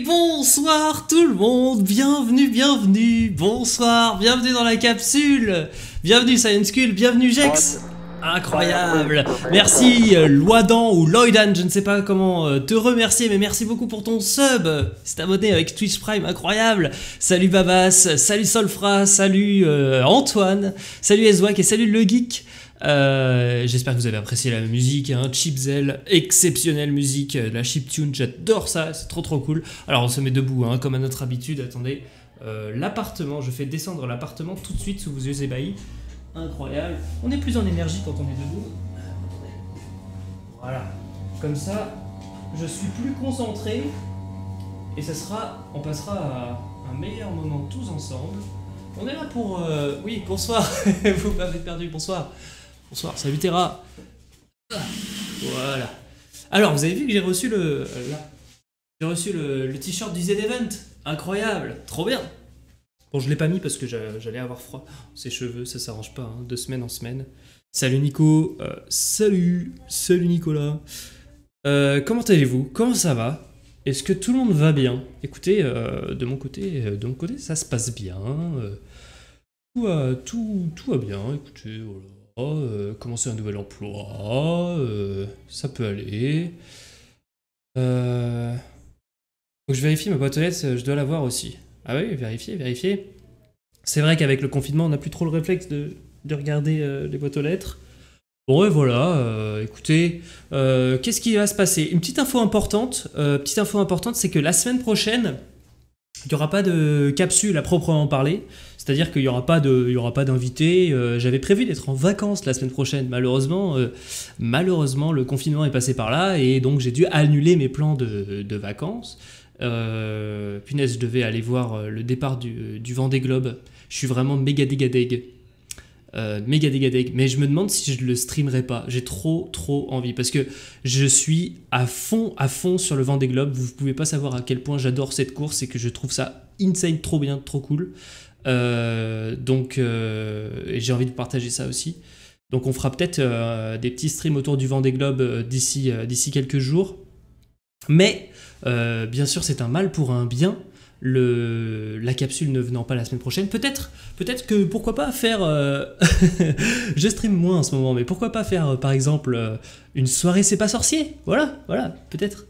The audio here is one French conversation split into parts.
Bonsoir tout le monde, bienvenue, bonsoir, bienvenue dans la capsule, bienvenue Science School, bienvenue Jex. Incroyable, merci Loidan ou Loidan, je ne sais pas comment te remercier, mais merci beaucoup pour ton sub. C'est abonné avec Twitch Prime, incroyable. Salut Babas, salut Solfra, salut Antoine, salut Ezwak et salut Le Geek. J'espère que vous avez apprécié la musique, hein. Chipzel, exceptionnelle musique, la chiptune, j'adore ça, c'est trop cool. Alors on se met debout, hein, comme à notre habitude, attendez, l'appartement, je fais descendre l'appartement tout de suite sous vos yeux ébahis. Incroyable, on est plus en énergie quand on est debout. Voilà, comme ça, je suis plus concentré et on passera à un meilleur moment tous ensemble. On est là pour... Oui, bonsoir, vous m'avez perdu, bonsoir. Bonsoir, salut Terra. Voilà. Alors, vous avez vu que j'ai reçu le t-shirt du Z-Event. Incroyable, trop bien. Bon, je l'ai pas mis parce que j'allais avoir froid. Ses cheveux, ça s'arrange pas, hein, de semaine en semaine. Salut Nico, salut Nicolas. Comment allez-vous? Comment ça va? Est-ce que tout le monde va bien? Écoutez, de mon côté, ça se passe bien. Tout va bien, écoutez, voilà. Commencer un nouvel emploi, ça peut aller. Donc je vérifie ma boîte aux lettres, je dois l'avoir aussi. Ah oui, vérifier. C'est vrai qu'avec le confinement, on n'a plus trop le réflexe de regarder les boîtes aux lettres. Bon et voilà, écoutez, qu'est-ce qui va se passer? Une petite info importante, c'est que la semaine prochaine, il n'y aura pas de capsule à proprement parler. C'est-à-dire qu'il n'y aura pas d'invité. J'avais prévu d'être en vacances la semaine prochaine. Malheureusement, le confinement est passé par là et donc j'ai dû annuler mes plans de vacances. Punaise, je devais aller voir le départ du Vendée Globe. Je suis vraiment méga dégadég. Mais je me demande si je le streamerai pas. J'ai trop envie parce que je suis à fond sur le Vendée Globe. Vous pouvez pas savoir à quel point j'adore cette course et que je trouve ça insane, trop bien, trop cool. Donc j'ai envie de partager ça aussi. Donc on fera peut-être des petits streams autour du Vendée Globe d'ici quelques jours. Mais bien sûr c'est un mal pour un bien. La capsule ne venant pas la semaine prochaine, peut-être que pourquoi pas faire je stream moins en ce moment, mais pourquoi pas faire par exemple une soirée C'est pas sorcier, voilà, peut-être,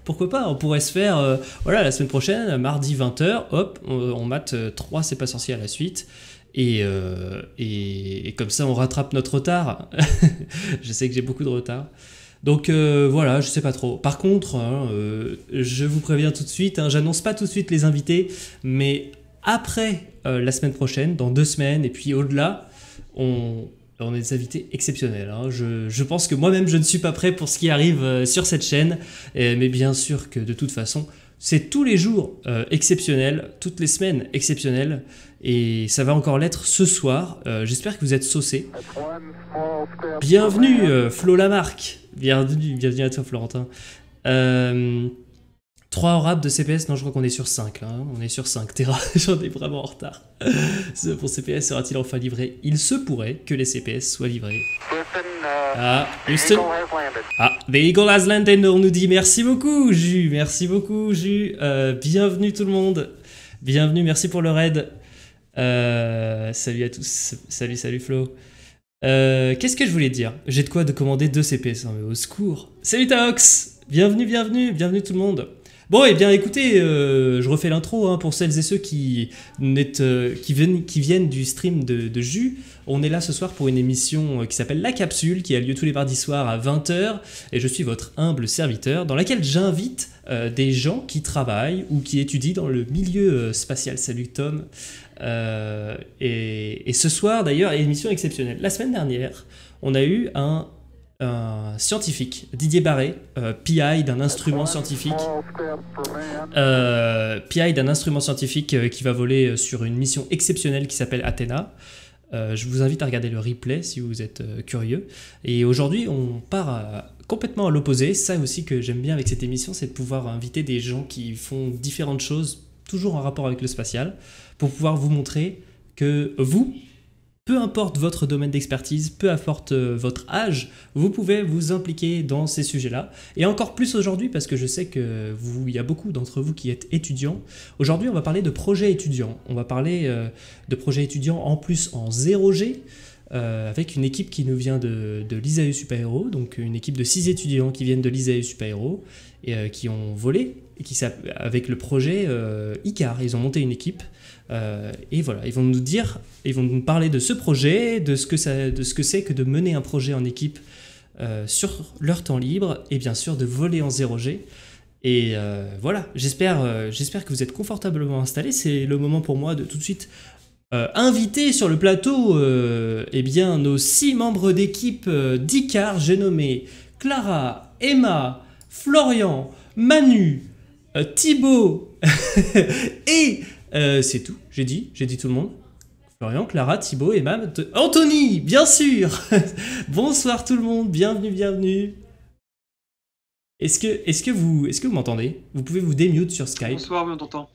pourquoi pas, on pourrait se faire la semaine prochaine, mardi 20h, hop, on mate 3 C'est pas sorcier à la suite, et comme ça on rattrape notre retard. Je sais que j'ai beaucoup de retard. Donc voilà, je sais pas trop. Par contre, hein, je vous préviens tout de suite, hein, j'annonce pas tout de suite les invités, mais après la semaine prochaine, dans 2 semaines, et puis au-delà, on a des invités exceptionnels. Hein. Je pense que moi-même, je ne suis pas prêt pour ce qui arrive sur cette chaîne, mais bien sûr que de toute façon, c'est tous les jours exceptionnel, toutes les semaines exceptionnelles, et ça va encore l'être ce soir. J'espère que vous êtes saucés. Bienvenue Flo Lamarck. Bienvenue à toi Florentin. 3 rap de CPS, non je crois qu'on est sur 5 là, hein. On est sur 5, Terra, j'en ai vraiment en retard. Pour CPS sera-t-il enfin livré? Il se pourrait que les CPS soient livrés. Houston. The Eagle has landed, on nous dit merci beaucoup Jus, bienvenue tout le monde. Bienvenue, merci pour le raid. Salut à tous, salut Flo. Qu'est-ce que je voulais dire? J'ai de quoi de commander 2 CPS, hein, mais au secours. Salut Taox, bienvenue tout le monde. Bon, et bien écoutez, je refais l'intro hein, pour celles et ceux qui viennent du stream de Jus. On est là ce soir pour une émission qui s'appelle La Capsule, qui a lieu tous les mardis soirs à 20h, et je suis votre humble serviteur, dans laquelle j'invite des gens qui travaillent ou qui étudient dans le milieu spatial. Salut Tom. Et ce soir d'ailleurs, une émission exceptionnelle. La semaine dernière, on a eu un scientifique, Didier Barré, PI d'un instrument scientifique, qui va voler sur une mission exceptionnelle qui s'appelle Athéna. Je vous invite à regarder le replay si vous êtes curieux. Et aujourd'hui, on part complètement à l'opposé. Ça aussi que j'aime bien avec cette émission, c'est de pouvoir inviter des gens qui font différentes choses, toujours en rapport avec le spatial, pour pouvoir vous montrer que vous, peu importe votre domaine d'expertise, peu importe votre âge, vous pouvez vous impliquer dans ces sujets-là. Et encore plus aujourd'hui, parce que je sais que il y a beaucoup d'entre vous qui êtes étudiants. Aujourd'hui, on va parler de projets étudiants. On va parler de projets étudiants en plus en 0G, avec une équipe qui nous vient de l'ISAE Super Héros, donc une équipe de 6 étudiants qui viennent de l'ISAE Super Héros, et qui ont volé, et avec le projet Icar. Ils ont monté une équipe. Et voilà, ils vont nous parler de ce projet, de ce que c'est que de mener un projet en équipe sur leur temps libre, et bien sûr de voler en 0G. Et voilà, j'espère que vous êtes confortablement installés. C'est le moment pour moi de tout de suite inviter sur le plateau eh bien, nos 6 membres d'équipe d'Icar. J'ai nommé Clara, Emma, Florian, Manu, Thibaut et c'est tout, j'ai dit tout le monde. Florian, Clara, Thibaut, Emma, Anthony, bien sûr. Bonsoir tout le monde, bienvenue. Est-ce que vous m'entendez? Vous pouvez vous démute sur Skype. Bonsoir, oui, on t'entend.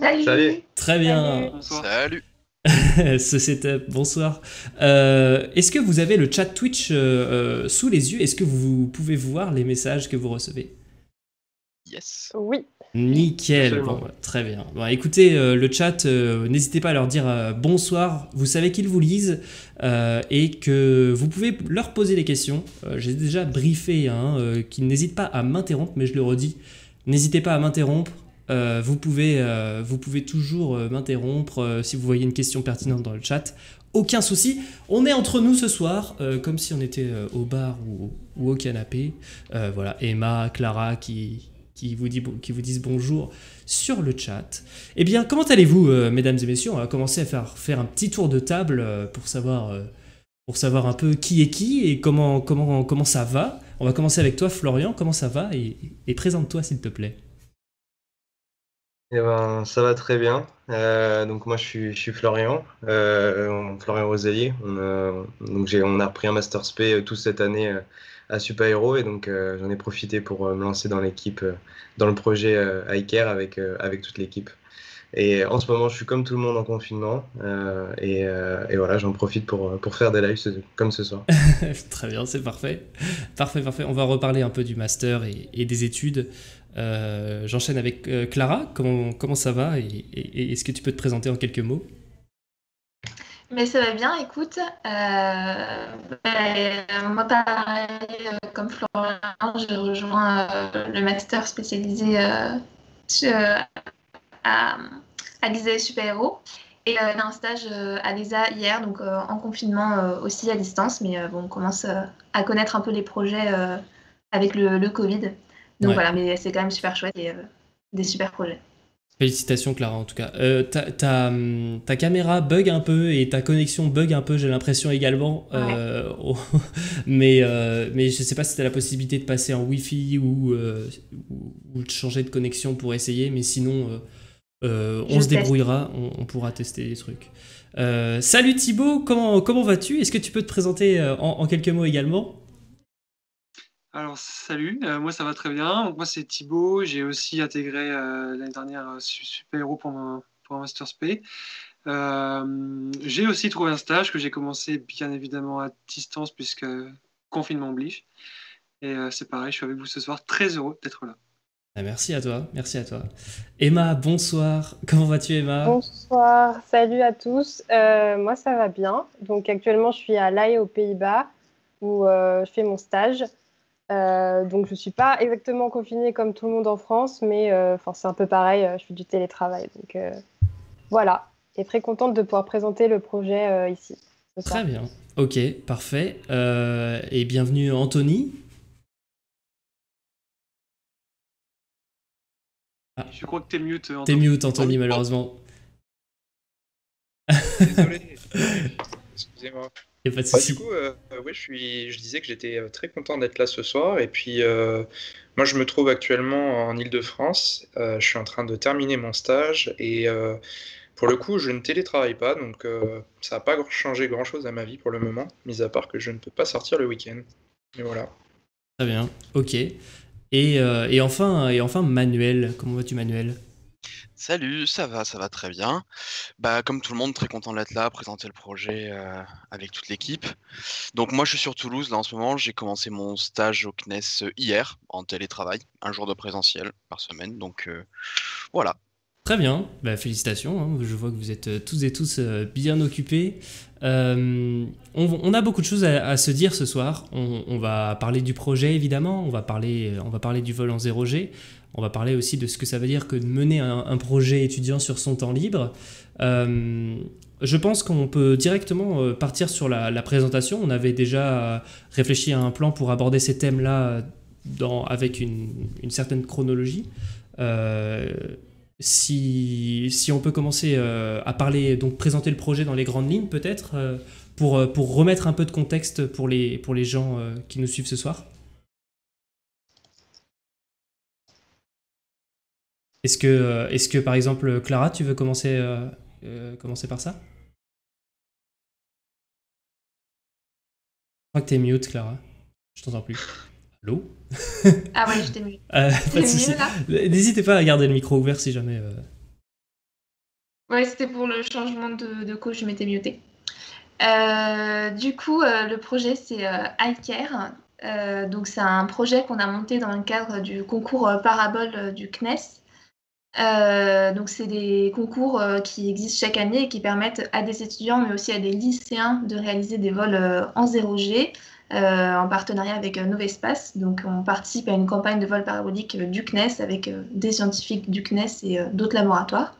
Salut. Très bien. Bonsoir. Salut. Ce setup, bonsoir. Est-ce que vous avez le chat Twitch sous les yeux? Est-ce que vous pouvez voir les messages que vous recevez? Yes. Oui. Nickel, Absolument. bon, très bien. Bon, écoutez, le chat, n'hésitez pas à leur dire bonsoir, vous savez qu'ils vous lisent et que vous pouvez leur poser des questions. J'ai déjà briefé qu'ils n'hésitent pas à m'interrompre, mais je le redis, n'hésitez pas à m'interrompre. Vous pouvez toujours m'interrompre si vous voyez une question pertinente dans le chat. Aucun souci, on est entre nous ce soir, comme si on était au bar ou au canapé. Voilà, Emma, Clara qui vous disent bonjour sur le chat. Eh bien, comment allez-vous, mesdames et messieurs? On va commencer à faire un petit tour de table pour savoir un peu qui est qui et comment ça va. On va commencer avec toi, Florian. Comment ça va? Et présente-toi, s'il te plaît. Eh ben, ça va très bien. Donc moi, je suis Florian, Florian Roselier. On a repris un Master Spé toute cette année à Super Hero et donc j'en ai profité pour me lancer dans l'équipe, dans le projet iCare avec toute l'équipe. Et en ce moment, je suis comme tout le monde en confinement et voilà, j'en profite pour faire des lives comme ce soir. Très bien, c'est parfait. Parfait. On va reparler un peu du master et des études. J'enchaîne avec Clara. Comment ça va et est-ce que tu peux te présenter en quelques mots? Mais ça va bien, écoute. Moi, pareil, comme Florian, j'ai rejoint le master spécialisé à l'ISAE Super Héros. Et j'ai un stage à l'ESA hier, donc en confinement aussi à distance. Mais bon, on commence à connaître un peu les projets avec le Covid. Donc voilà, mais c'est quand même super chouette et des super projets. Félicitations Clara en tout cas. Ta caméra bug un peu et ta connexion bug un peu, j'ai l'impression également. Ouais. Mais je sais pas si tu as la possibilité de passer en Wi-Fi ou de changer de connexion pour essayer, mais sinon on se débrouillera, on pourra tester les trucs. Salut Thibaut, comment vas-tu? Est-ce que tu peux te présenter en quelques mots également? Alors, salut, moi ça va très bien. Donc, moi c'est Thibaut, j'ai aussi intégré l'année dernière Super Hero pour un Master Spé. J'ai aussi trouvé un stage que j'ai commencé bien évidemment à distance puisque confinement oblige. Et c'est pareil, je suis avec vous ce soir, très heureux d'être là. Merci à toi. Emma, bonsoir. Comment vas-tu Emma? Bonsoir, salut à tous. Moi, ça va bien. Donc actuellement, je suis à La Haye aux Pays-Bas où je fais mon stage. Donc je ne suis pas exactement confinée comme tout le monde en France, mais c'est un peu pareil, je fais du télétravail. Donc voilà, et très contente de pouvoir présenter le projet ici. Très bien, ok, parfait. Et bienvenue Anthony. Je crois que t'es mute, Anthony. T'es mute Anthony, malheureusement. Désolé. Excusez-moi. Y a pas de souci. Du coup, je disais que j'étais très content d'être là ce soir. Et puis, moi, je me trouve actuellement en Île-de-France. Je suis en train de terminer mon stage. Et pour le coup, je ne télétravaille pas. Donc, ça n'a pas changé grand-chose à ma vie pour le moment, mis à part que je ne peux pas sortir le week-end. Et voilà. Très bien, ok. Et enfin Manuel, comment vas-tu Manuel? Salut, ça va très bien. Bah, comme tout le monde, très content d'être là, présenter le projet avec toute l'équipe. Donc moi, je suis sur Toulouse là en ce moment. J'ai commencé mon stage au CNES hier en télétravail, un jour de présentiel par semaine. Donc voilà. Très bien, bah, félicitations, hein. Je vois que vous êtes tous et tous bien occupés. On a beaucoup de choses à se dire ce soir. On va parler du projet évidemment, on va parler du vol en 0G, on va parler aussi de ce que ça veut dire que de mener un projet étudiant sur son temps libre. Je pense qu'on peut directement partir sur la présentation. On avait déjà réfléchi à un plan pour aborder ces thèmes-là avec une certaine chronologie. Si on peut commencer à parler, donc présenter le projet dans les grandes lignes peut-être, pour remettre un peu de contexte pour les gens qui nous suivent ce soir. Est-ce que par exemple Clara, tu veux commencer par ça? Je crois que t'es mute, Clara. Je t'entends plus. Allô? Ah ouais, je t'ai mis. Pas de C'est souci. mieux là? N'hésitez pas à garder le micro ouvert si jamais. Ouais, c'était pour le changement de coach, je m'étais mutée. Du coup, le projet, c'est iCare. Donc, c'est un projet qu'on a monté dans le cadre du concours Parabole du CNES. Donc, c'est des concours qui existent chaque année et qui permettent à des étudiants, mais aussi à des lycéens, de réaliser des vols en 0G. En partenariat avec Novespace. Donc, on participe à une campagne de vol parabolique du CNES avec des scientifiques du CNES et d'autres laboratoires.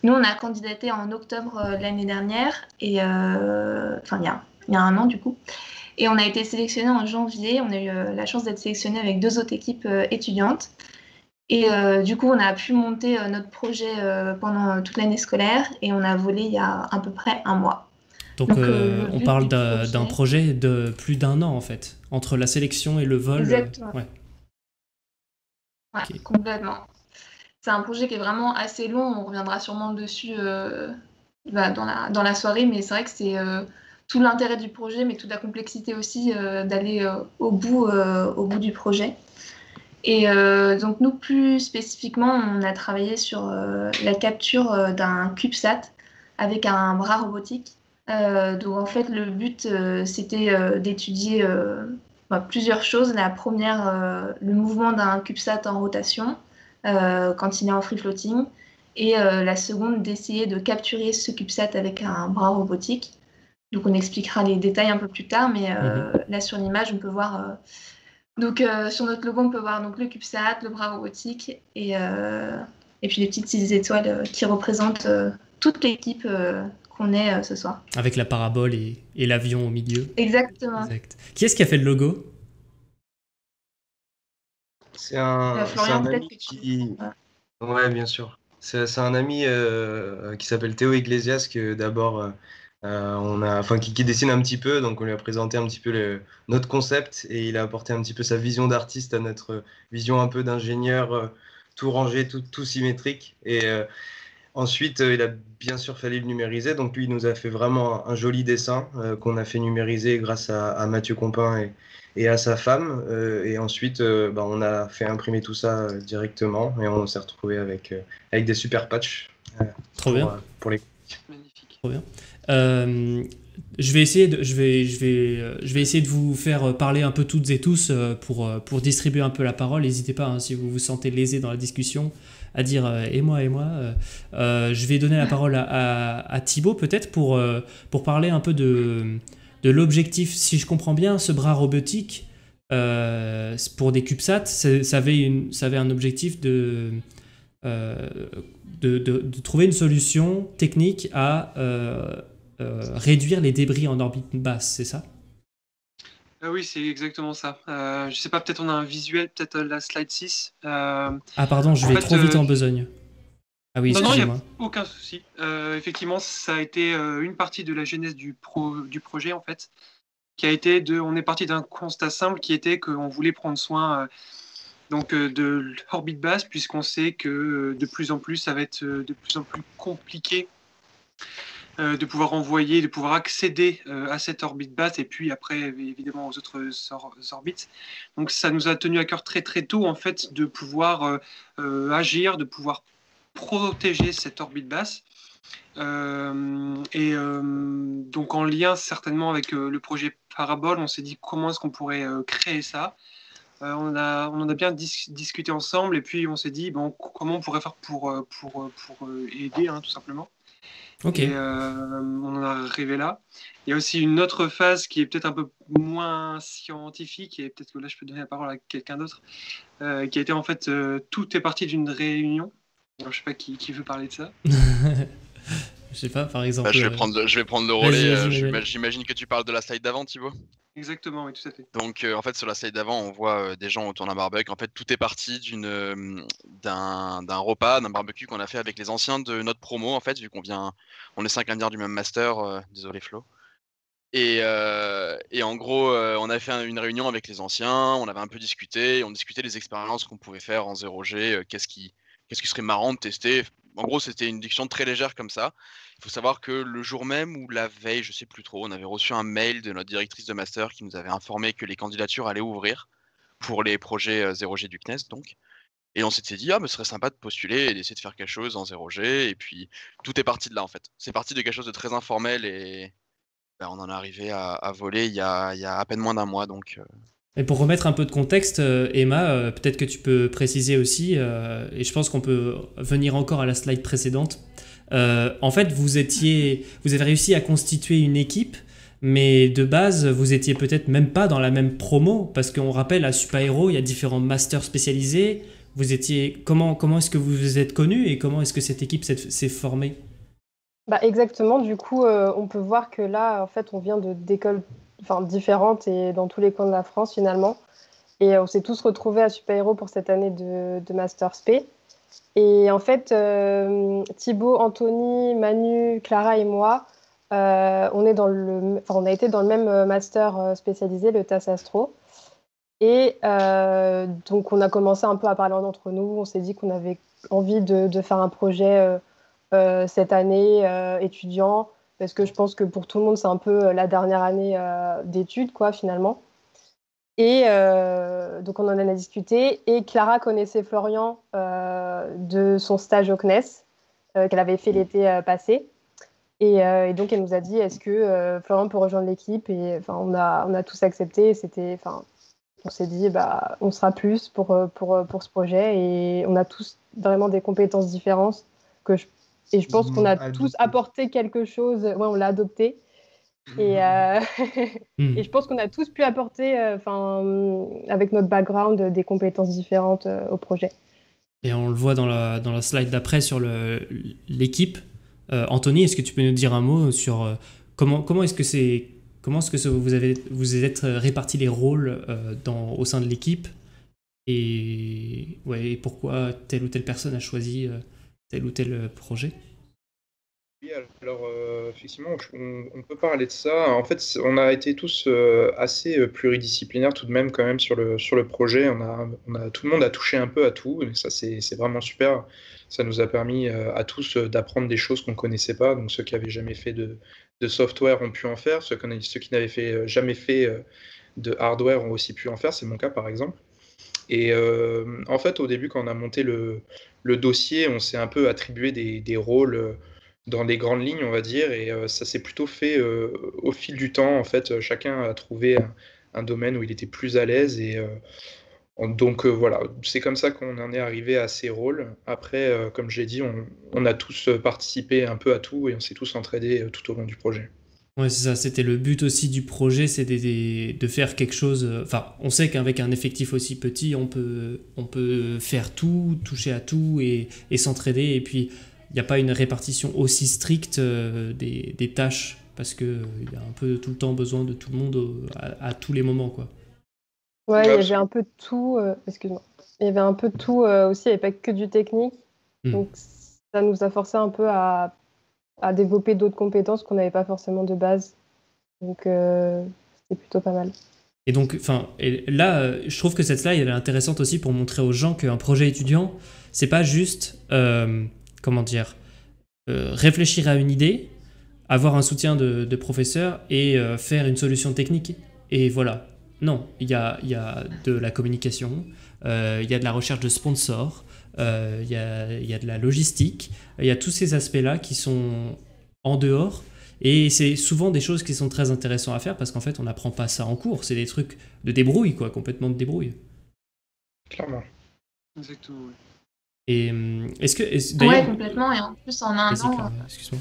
Nous, on a candidaté en octobre de l'année dernière, et enfin, il y a un an du coup. Et on a été sélectionné en janvier. On a eu la chance d'être sélectionné avec 2 autres équipes étudiantes. Et du coup, on a pu monter notre projet pendant toute l'année scolaire et on a volé il y a à peu près un mois. Donc, on parle d'un projet de plus d'1 an en fait, entre la sélection et le vol. Exactement. Ouais. Ouais, Ok. complètement. C'est un projet qui est vraiment assez long. On reviendra sûrement dessus dans la soirée, mais c'est vrai que c'est tout l'intérêt du projet, mais toute la complexité aussi d'aller au bout du projet. Et donc nous, plus spécifiquement, on a travaillé sur la capture d'un CubeSat avec un bras robotique. Donc en fait, le but, c'était d'étudier plusieurs choses. La première, le mouvement d'un CubeSat en rotation quand il est en free floating. Et la seconde, d'essayer de capturer ce CubeSat avec un bras robotique. Donc on expliquera les détails un peu plus tard, mais là sur l'image, on peut voir... Donc sur notre logo, on peut voir donc, le CubeSat, le bras robotique et puis les petites 6 étoiles qui représentent toute l'équipe qu'on est ce soir. Avec la parabole et l'avion au milieu. Exactement. Exact. Qui est-ce qui a fait le logo? C'est un Florian, peut-être ami que tu... qui... Voilà. Ouais, bien sûr. C'est un ami qui s'appelle Théo Iglesias que d'abord qui dessine un petit peu, donc on lui a présenté un petit peu notre concept et il a apporté un petit peu sa vision d'artiste à notre vision un peu d'ingénieur, tout rangé, tout symétrique. Et ensuite, il a bien sûr fallu le numériser, donc lui il nous a fait vraiment un joli dessin qu'on a fait numériser grâce à Mathieu Compin et à sa femme. Et ensuite, on a fait imprimer tout ça directement et on s'est retrouvé avec des super patchs Trop bien. pour les... Magnifique. Trop bien. Je vais essayer de vous faire parler un peu toutes et tous pour distribuer un peu la parole. N'hésitez pas, hein, si vous vous sentez lésé dans la discussion, à dire et moi. Je vais donner la parole à Thibaut peut-être pour parler un peu de l'objectif. Si je comprends bien, ce bras robotique pour des CubeSats, ça avait un objectif de trouver une solution technique à réduire les débris en orbite basse, c'est ça? Oui, c'est exactement ça. Je sais pas, peut-être on a un visuel, peut-être la slide 6. Ah pardon, je vais fait, trop vite en besogne. Ah oui, Non, il n'y a excusez-moi. aucun souci. Effectivement, ça a été une partie de la genèse du projet, en fait, qui a été on est parti d'un constat simple qui était qu'on voulait prendre soin de l'orbite basse, puisqu'on sait que de plus en plus, ça va être de plus en plus compliqué de pouvoir envoyer, de pouvoir accéder à cette orbite basse et puis après évidemment aux autres orbites. Donc ça nous a tenu à cœur très très tôt en fait de pouvoir agir, de pouvoir protéger cette orbite basse. Donc en lien certainement avec le projet Parabole, on s'est dit comment est-ce qu'on pourrait créer ça. On en a bien discuté ensemble et puis on s'est dit comment on pourrait faire pour aider, tout simplement. Ok. Et on en est arrivé là. Il y a aussi une autre phase qui est peut-être un peu moins scientifique, et peut-être que là je peux donner la parole à quelqu'un d'autre, qui a été en fait, tout est parti d'une réunion. Alors, je sais pas qui veut parler de ça. Je sais pas, par exemple. Je vais prendre le relais. Vas-y. J'imagine que tu parles de la slide d'avant, Thibaut. Exactement, oui, tout à fait. Donc en fait sur la slide d'avant on voit des gens autour d'un barbecue. En fait tout est parti d'un repas, d'un barbecue qu'on a fait avec les anciens de notre promo en fait, vu qu'on est 5 indiens du même master, désolé Flo. Et en gros on a fait une réunion avec les anciens, on avait un peu discuté, on discutait des expériences qu'on pouvait faire en 0G, qu'est-ce qui serait marrant de tester. En gros c'était une discussion très légère comme ça. Il faut savoir que le jour même ou la veille, je sais plus trop, on avait reçu un mail de notre directrice de master qui nous avait informé que les candidatures allaient ouvrir pour les projets 0G du CNES donc. Et on s'était dit mais ce serait sympa de postuler et d'essayer de faire quelque chose en 0G, et puis tout est parti de là en fait. C'est parti de quelque chose de très informel et on en est arrivé à voler il y a à peine moins d'un mois donc. Et pour remettre un peu de contexte, Emma, peut-être que tu peux préciser aussi, et je pense qu'on peut venir encore à la slide précédente. En fait, vous avez réussi à constituer une équipe, mais de base, vous étiez peut-être même pas dans la même promo, parce qu'on rappelle, à Super Hero, il y a différents masters spécialisés. Comment est-ce que vous vous êtes connus et comment est-ce que cette équipe s'est formée ? Exactement, du coup, on peut voir que là, en fait, on vient d'écoles différentes et dans tous les coins de la France, finalement. Et on s'est tous retrouvés à Super Hero pour cette année de Master Spé. Et en fait, Thibaut, Anthony, Manu, Clara et moi, on a été dans le même master spécialisé, le TAS Astro. Et donc, on a commencé un peu à parler entre nous. On s'est dit qu'on avait envie de faire un projet cette année étudiant, parce que je pense que pour tout le monde, c'est un peu la dernière année d'études, quoi, finalement. Et donc, on en a discuté. Et Clara connaissait Florian de son stage au CNES, qu'elle avait fait l'été passé. Et donc, elle nous a dit, est-ce que Florian peut rejoindre l'équipe ? Et on a tous accepté. On s'est dit, on sera plus pour ce projet. Et on a tous vraiment des compétences différentes et je pense qu'on a tous apporté quelque chose. Ouais, on l'a adopté. Et je pense qu'on a tous pu apporter, avec notre background, des compétences différentes au projet. Et on le voit dans la slide d'après sur l'équipe. Anthony, est-ce que tu peux nous dire un mot sur comment est-ce que vous êtes répartis les rôles au sein de l'équipe et pourquoi telle ou telle personne a choisi tel ou tel projet ? Oui, alors effectivement, on peut parler de ça. En fait, on a été tous assez pluridisciplinaires tout de même quand même sur le projet. Tout le monde a touché un peu à tout, et ça c'est vraiment super. Ça nous a permis à tous d'apprendre des choses qu'on ne connaissait pas. Donc ceux qui n'avaient jamais fait de software ont pu en faire, ceux qui n'avaient jamais fait de hardware ont aussi pu en faire. C'est mon cas par exemple. Et en fait, au début, quand on a monté le dossier, on s'est un peu attribué des rôles dans les grandes lignes, on va dire, et ça s'est plutôt fait au fil du temps. En fait, chacun a trouvé un domaine où il était plus à l'aise, et donc voilà, c'est comme ça qu'on en est arrivé à ces rôles. Après, comme j'ai dit, on a tous participé un peu à tout, et on s'est tous entraînés tout au long du projet. Ouais, c'est ça, c'était le but aussi du projet, c'est de faire quelque chose. On sait qu'avec un effectif aussi petit, on peut faire tout, toucher à tout et s'entraider. Et puis, il n'y a pas une répartition aussi stricte des tâches, parce qu'il y a un peu tout le temps besoin de tout le monde à tous les moments, quoi. Ouais, il y avait un peu de tout. Excuse-moi. Il y avait un peu de tout aussi, il n'y avait pas que du technique. Donc, ça nous a forcé un peu à développer d'autres compétences qu'on n'avait pas forcément de base. Donc, c'était plutôt pas mal. Et donc, là, je trouve que cette slide, elle est intéressante aussi pour montrer aux gens qu'un projet étudiant, c'est pas juste, réfléchir à une idée, avoir un soutien de professeur et faire une solution technique. Et voilà. non, il y a de la communication, il y a de la recherche de sponsors, il y a de la logistique, il y a tous ces aspects-là qui sont en dehors. Et c'est souvent des choses qui sont très intéressantes à faire parce qu'en fait, on n'apprend pas ça en cours. C'est des trucs de débrouille, quoi, complètement de débrouille. Clairement. Exactement, ouais. Et est-ce que. Ouais, D'ailleurs. complètement. Et en plus, en un Vas-y, an. Clara, excuse-moi.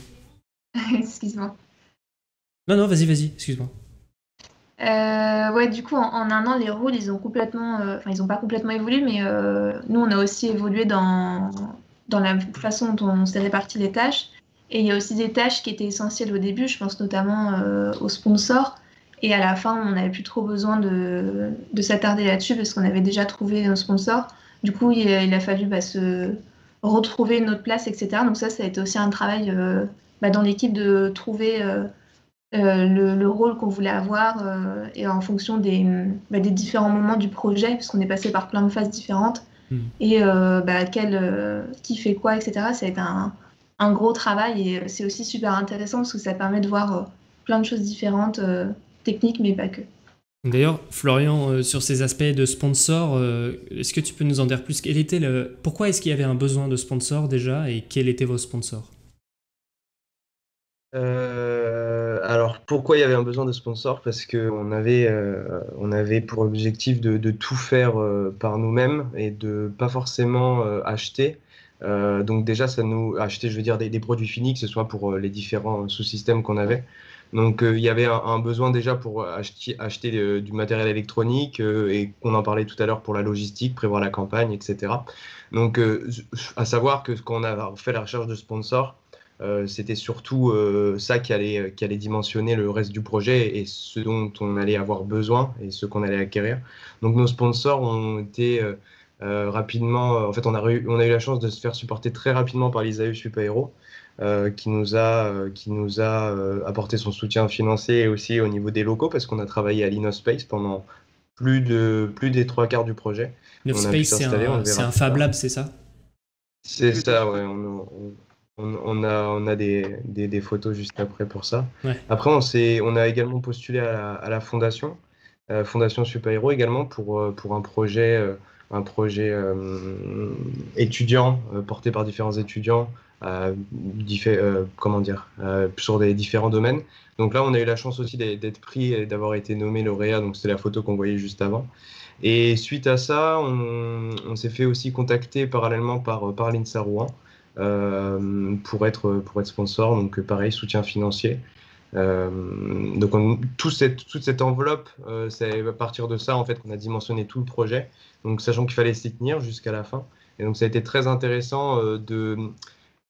Excuse-moi. Non, vas-y, excuse-moi. Ouais, du coup, en un an, les rôles, ils ont complètement. Enfin, ils n'ont pas complètement évolué, mais nous, on a aussi évolué dans la façon dont on s'est réparti les tâches. Et il y a aussi des tâches qui étaient essentielles au début, je pense notamment aux sponsors. Et à la fin, on n'avait plus trop besoin de s'attarder là-dessus parce qu'on avait déjà trouvé un sponsor. Du coup, il a fallu se retrouver une autre place, etc. Donc ça a été aussi un travail dans l'équipe de trouver le rôle qu'on voulait avoir et en fonction des différents moments du projet, puisqu'on est passé par plein de phases différentes. Et qui fait quoi, etc. Ça a été un gros travail et c'est aussi super intéressant parce que ça permet de voir plein de choses différentes, techniques, mais pas que. D'ailleurs, Florian, sur ces aspects de sponsor, est-ce que tu peux nous en dire plus? Pourquoi est-ce qu'il y avait un besoin de sponsor déjà et quels étaient vos sponsors? Alors, pourquoi il y avait un besoin de sponsor? Parce qu'on avait pour objectif de tout faire par nous-mêmes et de pas forcément acheter. Donc déjà, acheter, je veux dire, des produits finis, que ce soit pour les différents sous-systèmes qu'on avait. Donc il y avait un besoin déjà pour acheter du matériel électronique et qu'on en parlait tout à l'heure pour la logistique, prévoir la campagne, etc. Donc à savoir que quand on a fait la recherche de sponsors, c'était surtout ça qui allait dimensionner le reste du projet et ce dont on allait avoir besoin et ce qu'on allait acquérir. Donc nos sponsors ont été rapidement, en fait on a eu la chance de se faire supporter très rapidement par l'ISAE Super-Héros qui nous a apporté son soutien financier et aussi au niveau des locaux parce qu'on a travaillé à l'InnoSpace pendant plus des 3/4 du projet. InnoSpace, c'est un Fab Lab, c'est ça? C'est ça, ouais. On a des photos juste après pour ça. Ouais. Après, on a également postulé à la fondation, Fondation Super-Héros également pour un projet étudiant porté par différents étudiants sur des différents domaines. Donc là, on a eu la chance aussi d'être pris et d'avoir été nommé lauréat. Donc c'est la photo qu'on voyait juste avant. Et suite à ça, on s'est fait aussi contacter parallèlement par l'INSA Rouen. Pour être sponsor, donc pareil, soutien financier. Donc toute cette enveloppe, c'est à partir de ça en fait qu'on a dimensionné tout le projet, donc sachant qu'il fallait s'y tenir jusqu'à la fin. Et donc ça a été très intéressant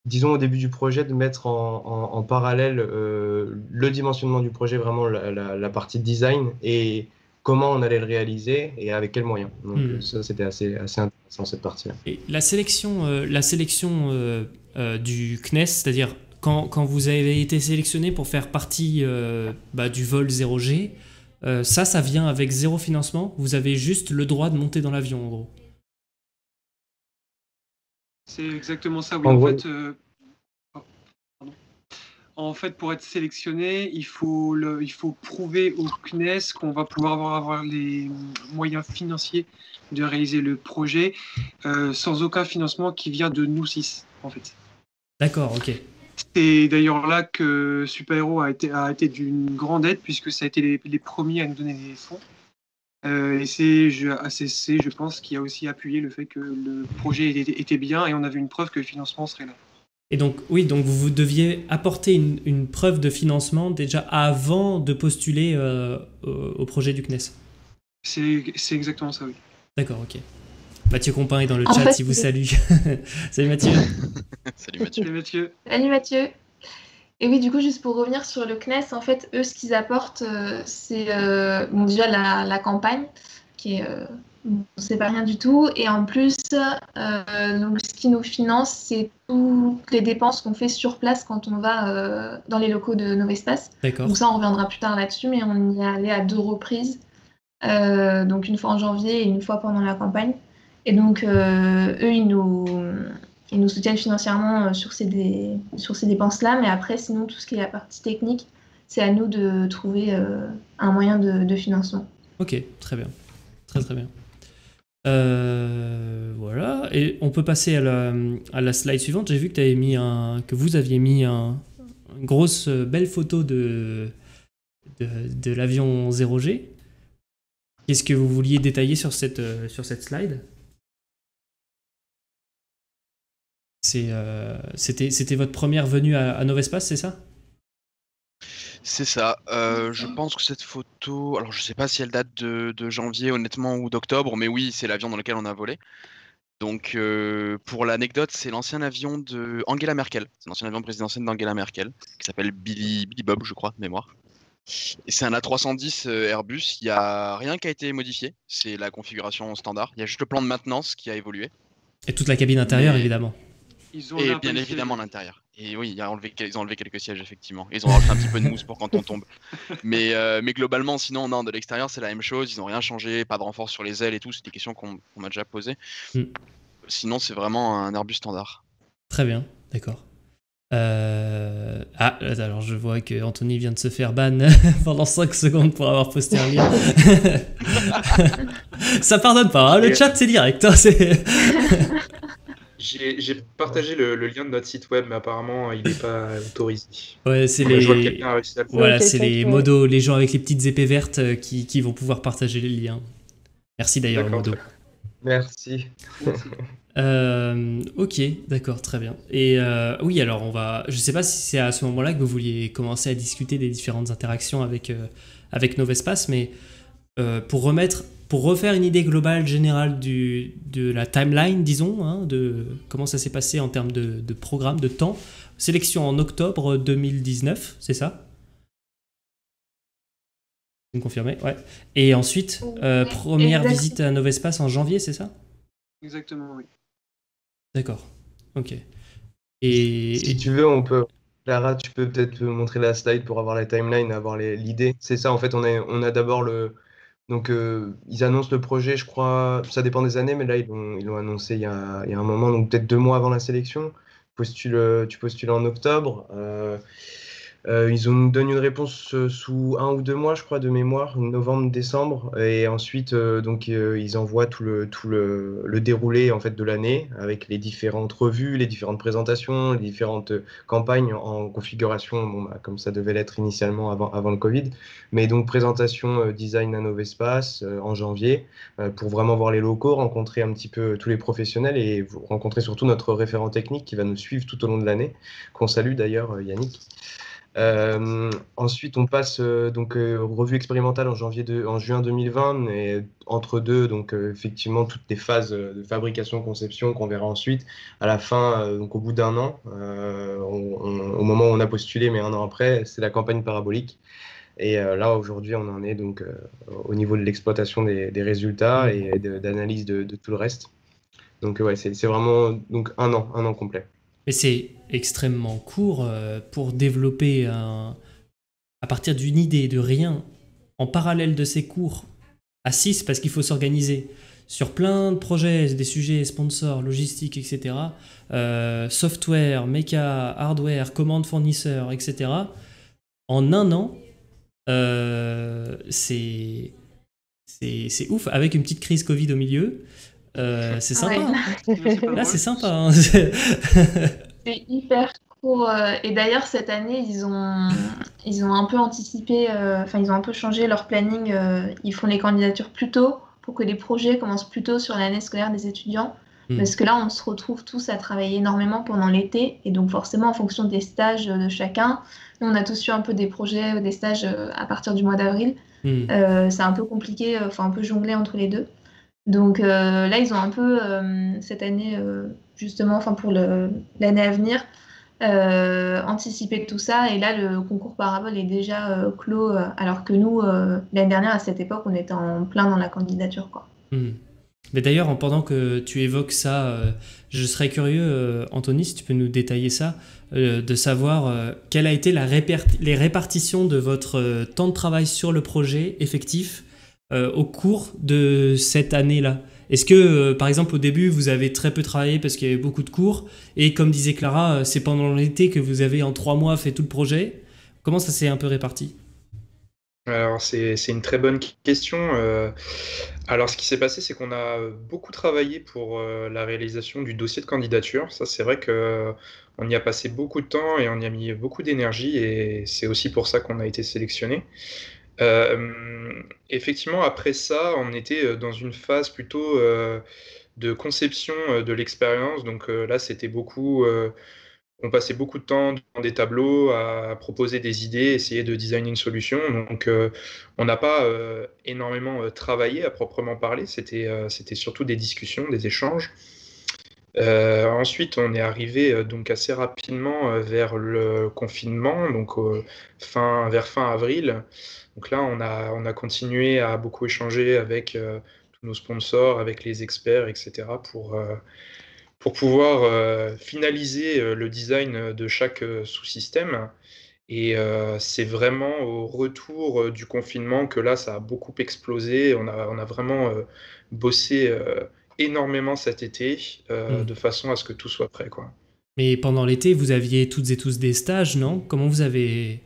disons au début du projet, de mettre en parallèle le dimensionnement du projet, vraiment la partie design et comment on allait le réaliser et avec quels moyens. Donc ça, c'était assez intéressant, cette partie-là. Et la sélection du CNES, c'est-à-dire quand vous avez été sélectionné pour faire partie du vol 0G, ça vient avec zéro financement. Vous avez juste le droit de monter dans l'avion, en gros. C'est exactement ça, oui. En fait, pour être sélectionné, il faut prouver au CNES qu'on va pouvoir avoir les moyens financiers de réaliser le projet sans aucun financement qui vient de nous 6, en fait. D'accord, ok. C'est d'ailleurs là que Super-Héros a été d'une grande aide, puisque ça a été les premiers à nous donner les fonds. Et c'est ACC, je pense, qui a aussi appuyé le fait que le projet était bien et on avait une preuve que le financement serait là. Et donc, oui, donc vous deviez apporter une preuve de financement déjà avant de postuler au projet du CNES. C'est exactement ça, oui. D'accord, ok. Mathieu Compin est dans le chat, il vous salue. Salut Mathieu. Salut Mathieu. Salut Mathieu. Salut Mathieu. Et oui, du coup, juste pour revenir sur le CNES, en fait, eux, ce qu'ils apportent, c'est déjà la campagne, qui est... c'est pas rien du tout. Et en plus, donc, ce qui nous finance, c'est toutes les dépenses qu'on fait sur place quand on va dans les locaux de Novespace. D'accord. Donc ça, on reviendra plus tard là-dessus, mais on y est allé à 2 reprises. Donc une fois en janvier et une fois pendant la campagne. Et donc, eux, ils nous soutiennent financièrement sur ces dépenses-là. Mais après, sinon, tout ce qui est la partie technique, c'est à nous de trouver un moyen de financement. Ok, très bien. Très très bien. Voilà. Et on peut passer à la slide suivante. J'ai vu que, que vous aviez mis une grosse, belle photo de l'avion 0G. Qu'est-ce que vous vouliez détailler sur cette slide? C'était votre première venue à Novespace, c'est ça? C'est ça. Je pense que cette photo, alors je sais pas si elle date de janvier honnêtement ou d'octobre, mais oui, c'est l'avion dans lequel on a volé. Donc pour l'anecdote, c'est l'ancien avion de Angela Merkel. C'est l'ancien avion présidentiel d'Angela Merkel, qui s'appelle Billy Bob, je crois, de mémoire. Et c'est un A310 Airbus. Il n'y a rien qui a été modifié. C'est la configuration standard. Il y a juste le plan de maintenance qui a évolué. Et toute la cabine intérieure, évidemment. Ils ont Et enlevé un peu bien les évidemment sièges. l'intérieur. Et oui, ils ont enlevé quelques sièges, effectivement. Ils ont rajouté un petit peu de mousse pour quand on tombe. Mais globalement, sinon, non, de l'extérieur, c'est la même chose. Ils n'ont rien changé, pas de renfort sur les ailes et tout. C'est des questions qu'on m'a déjà posées. Sinon, c'est vraiment un Airbus standard. Très bien, d'accord. Alors je vois que Anthony vient de se faire ban pendant 5 secondes pour avoir posté un lien. Ça pardonne pas, hein, le chat c'est direct. Hein, J'ai partagé le lien de notre site web, mais apparemment il n'est pas autorisé. Ouais, c'est Je vois que quelqu'un a réussi à le faire. Voilà, c'est les modos, les gens avec les petites épées vertes qui vont pouvoir partager les liens. Merci d'ailleurs, D'accord, modo. très bien. Merci. Ok, d'accord, très bien. Et oui, alors je sais pas si c'est à ce moment-là que vous vouliez commencer à discuter des différentes interactions avec Novespace, mais pour refaire une idée globale, générale de la timeline, disons, hein, de comment ça s'est passé en termes de programme, de temps. Sélection en octobre 2019, c'est ça? Vous me confirmez? Ouais. Et ensuite, première exactement. visite à Novespace en janvier, c'est ça? Exactement, oui. D'accord. Ok. Et Si tu veux, on peut. Clara, tu peux peut-être montrer la slide pour avoir la timeline, avoir l'idée. C'est ça, en fait, on a d'abord le. Donc, ils annoncent le projet, je crois, ça dépend des années, mais là, ils l'ont annoncé il y a un moment, donc peut-être 2 mois avant la sélection. Tu postules en octobre. Ils nous donnent une réponse sous 1 ou 2 mois, je crois, de mémoire, novembre, décembre. Et ensuite, ils envoient tout le déroulé en fait, de l'année avec les différentes revues, les différentes présentations, les différentes campagnes en configuration, bon, bah, comme ça devait l'être initialement avant le Covid. Mais donc, présentation design à Novespace en janvier pour vraiment voir les locaux, rencontrer un petit peu tous les professionnels et rencontrer surtout notre référent technique qui va nous suivre tout au long de l'année, qu'on salue d'ailleurs, Yannick. Ensuite, on passe revue expérimentale en juin 2020, et entre deux, donc effectivement toutes les phases de fabrication, conception qu'on verra ensuite. À la fin, donc au bout d'1 an, au moment où on a postulé, mais 1 an après, c'est la campagne parabolique. Et là, aujourd'hui, on en est donc au niveau de l'exploitation des résultats et d'analyse de tout le reste. Donc ouais, c'est vraiment donc 1 an complet. Mais c'est extrêmement court pour développer à partir d'une idée de rien, en parallèle de ces cours, à 6, parce qu'il faut s'organiser sur plein de projets, des sujets, sponsors, logistique, etc. Software, méca, hardware, commandes fournisseurs, etc. En 1 an, c'est ouf, avec une petite crise Covid au milieu. C'est sympa. Ouais. Hein. Là, c'est sympa. Hein. C'est hyper court. Et d'ailleurs, cette année, ils ont un peu anticipé, ils ont un peu changé leur planning. Ils font les candidatures plus tôt pour que les projets commencent plus tôt sur l'année scolaire des étudiants. Parce que là, on se retrouve tous à travailler énormément pendant l'été. Et donc, forcément, en fonction des stages de chacun, nous, on a tous eu un peu des projets, des stages à partir du mois d'avril. C'est un peu compliqué, un peu jonglé entre les deux. Donc là, ils ont un peu, cette année, justement, pour l'année à venir, anticipé tout ça. Et là, le concours Parabole est déjà clos, alors que nous, l'année dernière, à cette époque, on était en plein dans la candidature, quoi. Mais d'ailleurs, pendant que tu évoques ça, je serais curieux, Anthony, si tu peux nous détailler ça, de savoir quelle a été les répartitions de votre temps de travail sur le projet effectif au cours de cette année-là. Est-ce que, par exemple, au début, vous avez très peu travaillé parce qu'il y avait beaucoup de cours, et comme disait Clara, c'est pendant l'été que vous avez en 3 mois fait tout le projet. Comment ça s'est un peu réparti? Alors, c'est une très bonne question. Alors, ce qui s'est passé, c'est qu'on a beaucoup travaillé pour la réalisation du dossier de candidature. Ça, c'est vrai que on y a passé beaucoup de temps et on y a mis beaucoup d'énergie et c'est aussi pour ça qu'on a été sélectionné. Effectivement, après ça, on était dans une phase plutôt de conception de l'expérience. Donc là, c'était beaucoup. On passait beaucoup de temps dans des tableaux à proposer des idées, essayer de designer une solution. Donc, on n'a pas énormément travaillé à proprement parler. C'était surtout des discussions, des échanges. Ensuite, on est arrivé donc assez rapidement vers le confinement, donc vers fin avril. Donc là, on a continué à beaucoup échanger avec tous nos sponsors, avec les experts, etc., pour pouvoir finaliser le design de chaque sous-système. Et c'est vraiment au retour du confinement que là, ça a beaucoup explosé. On a vraiment bossé énormément cet été de façon à ce que tout soit prêt, quoi. Mais pendant l'été, vous aviez toutes et tous des stages, non? Comment vous avez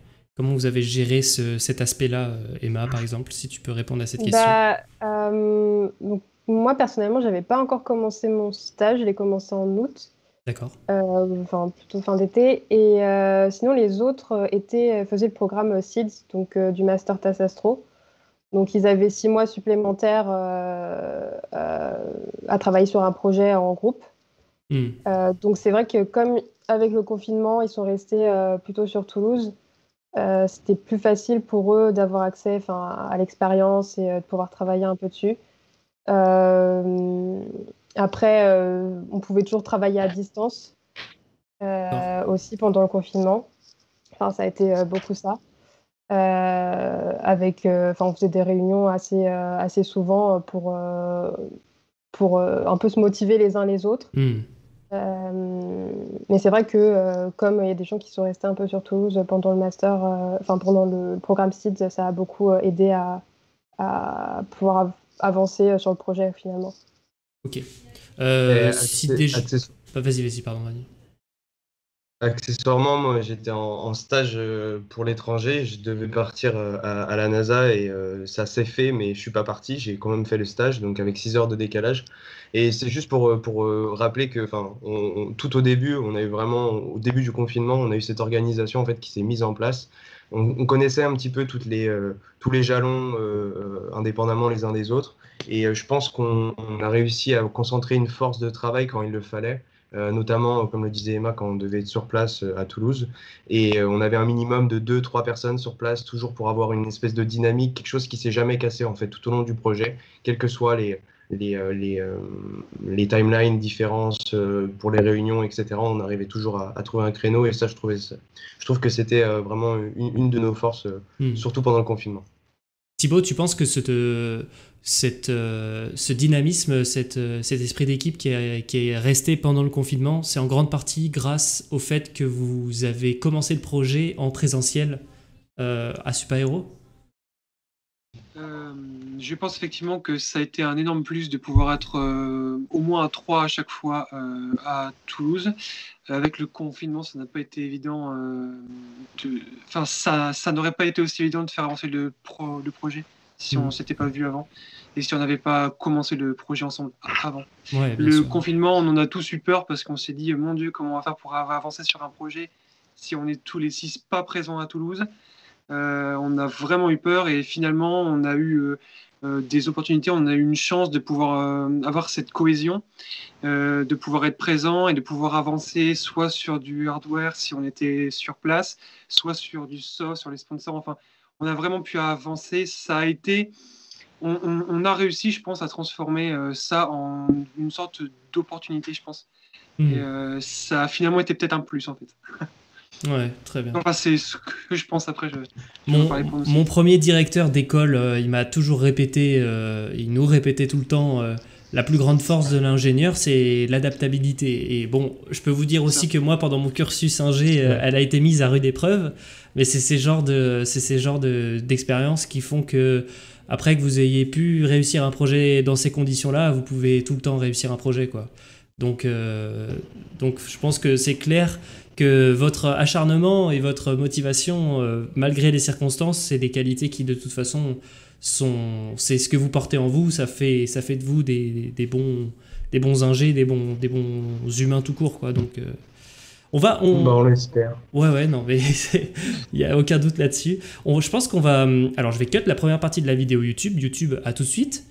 géré cet aspect-là, Emma, par exemple, si tu peux répondre à cette question? Donc, moi, personnellement, j'avais pas encore commencé mon stage. Je l'ai commencé en août. D'accord. Enfin, plutôt fin d'été. Et sinon, les autres faisaient le programme SEEDS, donc du Master TAS Astro. Donc, ils avaient 6 mois supplémentaires à travailler sur un projet en groupe. Donc, c'est vrai que comme avec le confinement, ils sont restés plutôt sur Toulouse, c'était plus facile pour eux d'avoir accès à l'expérience et de pouvoir travailler un peu dessus. Après, on pouvait toujours travailler à distance aussi pendant le confinement. Enfin, ça a été beaucoup ça. On faisait des réunions assez souvent pour un peu se motiver les uns les autres. Mais c'est vrai que comme il y a des gens qui sont restés un peu sur Toulouse pendant le master, pendant le programme SEEDS, ça a beaucoup aidé à pouvoir avancer sur le projet finalement. Ok. Vas-y, pardon, vas-y. Accessoirement, moi j'étais en stage pour l'étranger, je devais partir à la NASA et ça s'est fait, mais je suis pas parti, j'ai quand même fait le stage, donc avec 6 heures de décalage. Et c'est juste pour rappeler que tout au début, on a eu vraiment, au début du confinement, on a eu cette organisation en fait, qui s'est mise en place. On connaissait un petit peu tous les jalons indépendamment les uns des autres. Et je pense qu'on a réussi à concentrer une force de travail quand il le fallait. Notamment, comme le disait Emma, quand on devait être sur place à Toulouse. Et on avait un minimum de 2-3 personnes sur place, toujours pour avoir une espèce de dynamique, quelque chose qui s'est jamais cassé en fait tout au long du projet, quelles que soient les timelines, différences pour les réunions, etc. On arrivait toujours à trouver un créneau et ça, je trouve que c'était vraiment une de nos forces, surtout pendant le confinement. Thibaut, tu penses que ce dynamisme, cet esprit d'équipe qui est resté pendant le confinement, c'est en grande partie grâce au fait que vous avez commencé le projet en présentiel à Super Héros? Je pense effectivement que ça a été un énorme plus de pouvoir être au moins à 3 à chaque fois à Toulouse. Avec le confinement, ça n'a pas été évident. Ça n'aurait pas été aussi évident de faire avancer le projet si on ne s'était pas vu avant et si on n'avait pas commencé le projet ensemble avant. Ouais, le confinement, on en a tous eu peur parce qu'on s'est dit, mon Dieu, comment on va faire pour avancer sur un projet si on est tous les 6 pas présents à Toulouse. On a vraiment eu peur et finalement, on a eu des opportunités, on a eu une chance de pouvoir avoir cette cohésion, de pouvoir être présent et de pouvoir avancer soit sur du hardware si on était sur place, soit sur du soft, sur les sponsors. Enfin, on a vraiment pu avancer. Ça a été, on a réussi, je pense, à transformer ça en une sorte d'opportunité, je pense. Et ça a finalement été peut-être un plus en fait. Ouais, très bien. Enfin, c'est ce que je pense après. Mon premier directeur d'école, il m'a toujours répété, il nous répétait tout le temps, la plus grande force de l'ingénieur, c'est l'adaptabilité. Et bon, je peux vous dire aussi que moi, pendant mon cursus ingé, elle a été mise à rude épreuve, mais c'est ces genres d'expériences qui font que, après que vous ayez pu réussir un projet dans ces conditions-là, vous pouvez tout le temps réussir un projet, quoi. Donc je pense que c'est clair que votre acharnement et votre motivation, malgré les circonstances, c'est des qualités qui de toute façon c'est ce que vous portez en vous, ça fait de vous des bons ingés, des bons humains tout court, quoi. Donc on l'espère. Ouais, non, mais il n'y a aucun doute là-dessus. Je pense qu'on va... Alors, je vais cut la première partie de la vidéo YouTube. YouTube, à tout de suite.